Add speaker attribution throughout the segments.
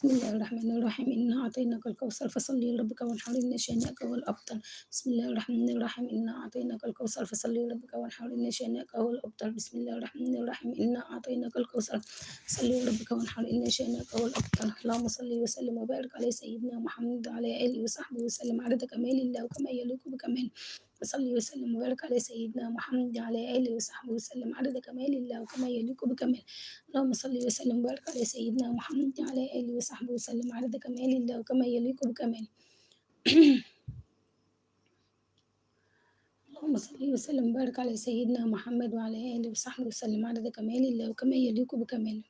Speaker 1: بسم الله الرحمن الرحيم إنا أعطيناك الكوثر فصل لربك وانحر إن شانئك هو الأبتر. بسم الله الرحمن الرحيم إنا أعطيناك الكوثر فصل لربك وانحر إن شانئك هو الأبتر. بسم الله الرحمن الرحيم إنا أعطيناك الكوثر فصل لربك وانحر إن شانئك هو الأبتر. اللهم صل وسلم وبارك على سيدنا محمد وعلى آله وصحبه وسلم عدد كمال الله وكما يليق بكماله. وصلي وسلم وبارك على سيدنا محمد وعلى آله وصحبه وسلم عدد كمال الله وكما يليق بكماله. اللهم صل وسلم وبارك على سيدنا محمد وعلى آله وصحبه وسلم عدد كمال الله وكما يليق بكماله. اللهم صل وسلم وبارك على سيدنا محمد وعلى آله وصحبه وسلم عدد كمال الله وكما يليق بكماله.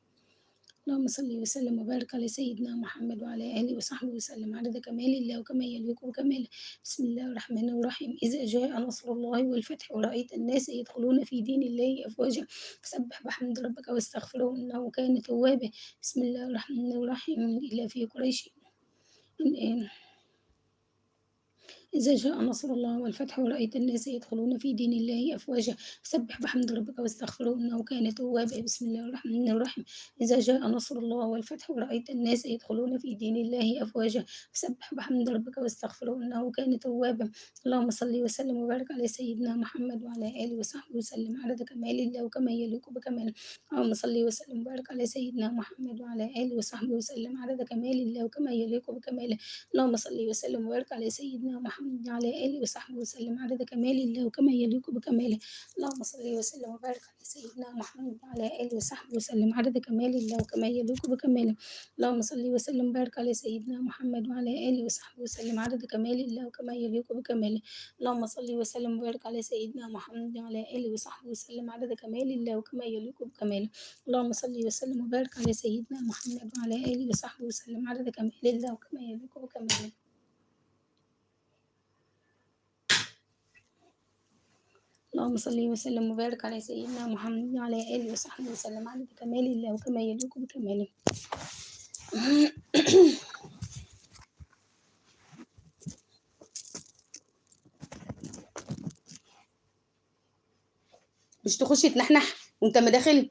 Speaker 1: اللهم صل وسلم وبارك على سيدنا محمد وعلى آله وصحبه وسلم عدد كمال الله وكما يليق بكماله. بسم الله الرحمن الرحيم إذا جاء نصر الله والفتح ورأيت الناس يدخلون في دين الله أفواجا فسبح بحمد ربك واستغفره إنه كان توابا. بسم الله الرحمن الرحيم إلى في قريش إذا جاء نصر الله والفتح ورأيت الناس يدخلون في دين الله أفواجا فسبح بحمد ربك واستغفره إنه كان توابا. بسم الله الرحمن الرحيم إذا جاء نصر الله والفتح ورأيت الناس يدخلون في دين الله أفواجا فسبح بحمد ربك واستغفره إنه كان توابا. اللهم صل وسلم وبارك على سيدنا محمد وعلى آله وصحبه وسلم عدد كمال الله وكما يليق بكماله. اللهم صل وسلم وبارك على سيدنا محمد وعلى آله وصحبه وسلم عدد كمال الله وكما يليق بكماله. اللهم صل وسلم وبارك على سيدنا محمد وعلى آله وصحبه وسلم عدد كمال الله وكما يليق بكماله. اللهم صل وسلم وبارك على سيدنا محمد وعلى آله وصحبه وسلم عدد كمال الله وكما يليق بكماله. اللهم صل وسلم وبارك على سيدنا محمد وعلى آله وصحبه وسلم عدد كمال الله وكما يليق بكماله. اللهم صل وسلم وبارك على سيدنا محمد وعلى آله وصحبه وسلم عدد كمال الله وكما يليق بكماله. اللهم صل وسلم وبارك على سيدنا محمد وعلى آله وصحبه وسلم عدد كمال الله وكما يليق بكماله. اللهم صل وسلم وبارك على سيدنا محمد وعلى آله وصحبه وسلم عدد كمال الله وكما يليق بكماله. مش تخش تنحنح وانت ما داخل.